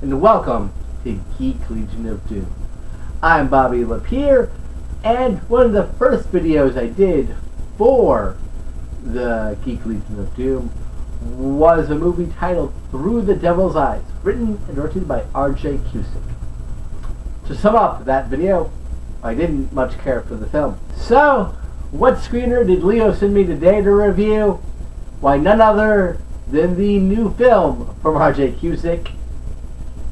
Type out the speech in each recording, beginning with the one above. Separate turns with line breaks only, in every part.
and welcome to Geek Legion of Doom. I'm Bobby Lapierre, and one of the first videos I did for the Geek Legion of Doom was a movie titled Through the Devil's Eyes, written and directed by R.J. Cusick. To sum up that video, I didn't much care for the film. So, what screener did Leo send me today to review? Why, none other than the new film from R.J. Cusick,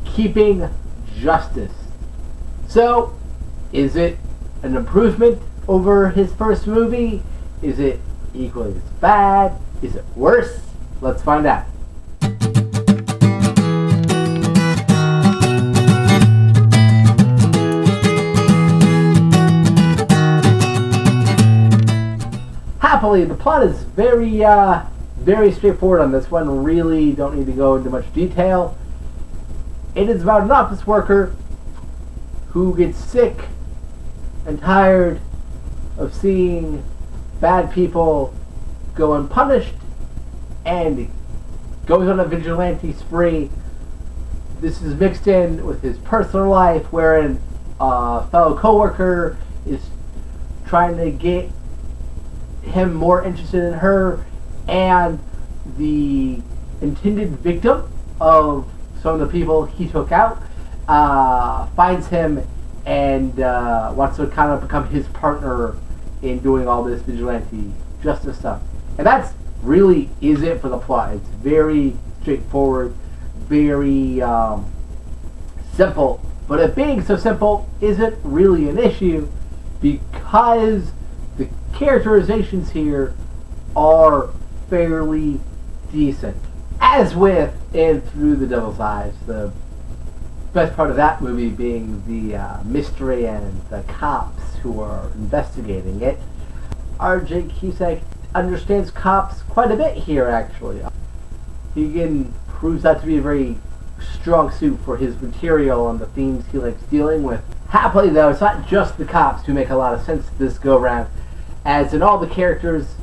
Keeping Justice. So, is it an improvement over his first movie? Is it equally as bad? Is it worse? Let's find out. Happily, the plot is very straightforward on this one. Really don't need to go into much detail. It is about an office worker who gets sick and tired of seeing bad people go unpunished and goes on a vigilante spree. This is mixed in with his personal life, wherein a fellow co-worker is trying to get him more interested in her, and the intended victim of some of the people he took out finds him and wants to kind of become his partner in doing all this vigilante justice stuff. And that's really is it for the plot. It's very straightforward, very simple. But it being so simple isn't really an issue because the characterizations here are fairly decent. As with in Through the Devil's Eyes, the best part of that movie being the mystery and the cops who are investigating it. R.J. Cusick understands cops quite a bit here, actually. He again proves that to be a very strong suit for his material and the themes he likes dealing with. Happily, though, it's not just the cops who make a lot of sense this go-round, as in all the characters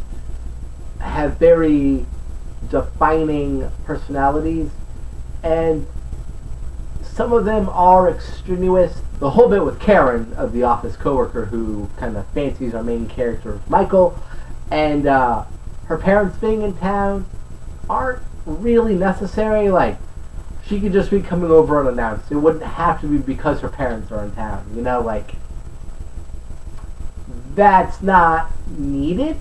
have very defining personalities, and some of them are extraneous. The whole bit with Karen, of the office coworker who kind of fancies our main character, Michael, and her parents being in town aren't really necessary. Like, she could just be coming over unannounced. It wouldn't have to be because her parents are in town, you know, like, that's not needed.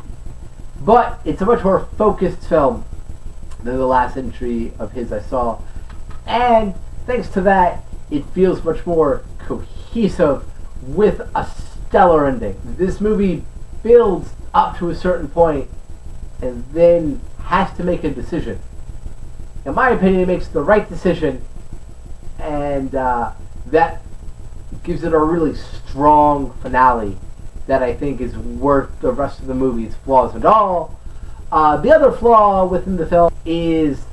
But it's a much more focused film than the last entry of his I saw, and thanks to that, it feels much more cohesive with a stellar ending. This movie builds up to a certain point and then has to make a decision. In my opinion, it makes the right decision, and that gives it a really strong finale that I think is worth the rest of the movie's flaws and all. The other flaw within the film is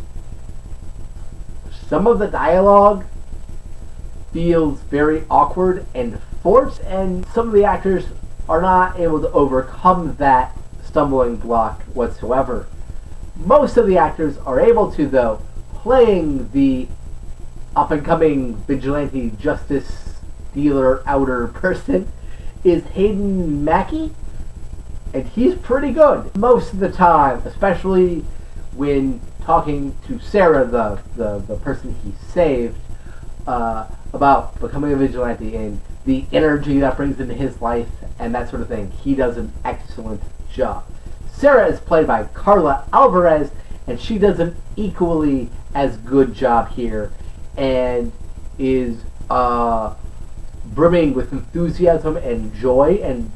some of the dialogue feels very awkward and forced, and some of the actors are not able to overcome that stumbling block whatsoever. Most of the actors are able to, though. Playing the up-and-coming vigilante justice dealer outer person is Hayden, Mackey, and he's pretty good most of the time, especially when talking to Sarah, the person he saved, about becoming a vigilante and the energy that brings into his life and that sort of thing. He does an excellent job. Sarah is played by Carla Alvarez, and she does an equally as good job here and is brimming with enthusiasm and joy, and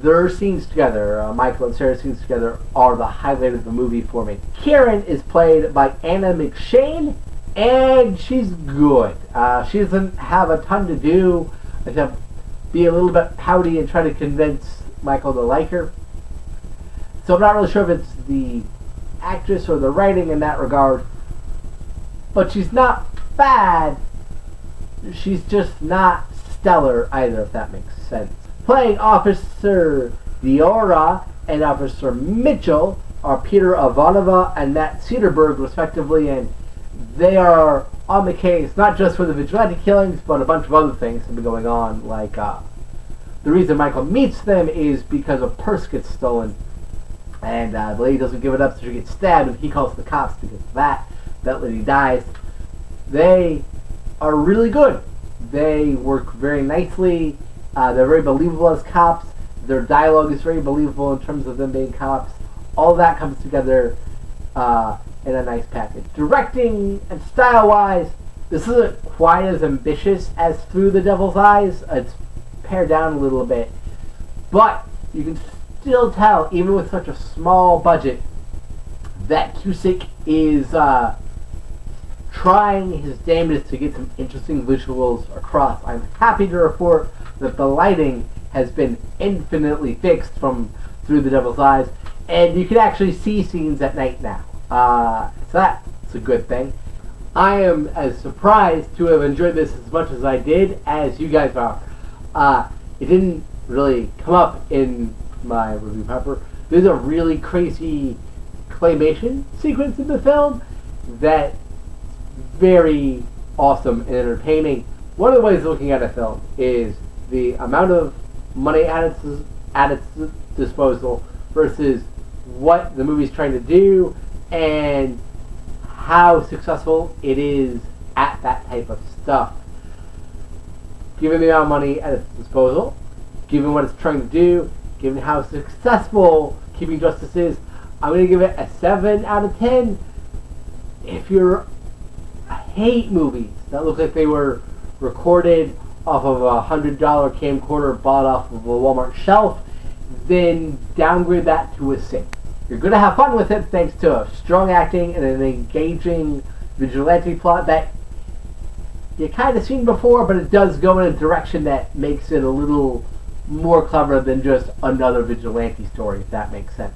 their scenes together, Michael and Sarah's scenes together, are the highlight of the movie for me. Karen is played by Anna McShane, and she's good. She doesn't have a ton to do except be a little bit pouty and try to convince Michael to like her. So I'm not really sure if it's the actress or the writing in that regard, but she's not bad. She's just not stellar either, if that makes sense. Playing Officer Diora and Officer Mitchell are Peter Ivanova and Matt Cedarberg, respectively, and they are on the case, not just for the vigilante killings, but a bunch of other things have been going on. Like, the reason Michael meets them is because a purse gets stolen, and the lady doesn't give it up, so she gets stabbed, and he calls the cops because of that. That lady dies. They are really good. They work very nicely. They're very believable as cops. Their dialogue is very believable in terms of them being cops. All that comes together in a nice package. Directing and style-wise, this isn't quite as ambitious as Through the Devil's Eyes. It's pared down a little bit. But you can still tell, even with such a small budget, that Cusick is trying his damnedest to get some interesting visuals across. I'm happy to report that the lighting has been infinitely fixed from Through the Devil's Eyes, and you can actually see scenes at night now. So that's a good thing. I am as surprised to have enjoyed this as much as I did as you guys are. It didn't really come up in my review paper. There's a really crazy claymation sequence in the film that's very awesome and entertaining. One of the ways of looking at a film is the amount of money at its disposal versus what the movie's trying to do and how successful it is at that type of stuff. Given the amount of money at its disposal, given what it's trying to do, given how successful Keeping Justice is, I'm going to give it a 7 out of 10. If you hate movies that look like they were recorded off of a $100 camcorder bought off of a Walmart shelf, then downgrade that to a 6. You're going to have fun with it thanks to strong acting and an engaging vigilante plot that you kind of seen before, but it does go in a direction that makes it a little more clever than just another vigilante story, if that makes sense.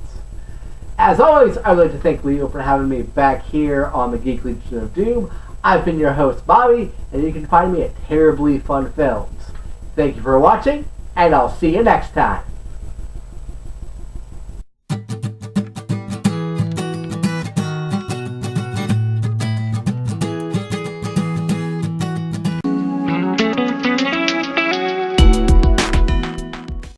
As always, I would like to thank Leo for having me back here on the Geek Legion of Doom. I've been your host, Bobby, and you can find me at Terribly Fun Films. Thank you for watching, and I'll see you next time.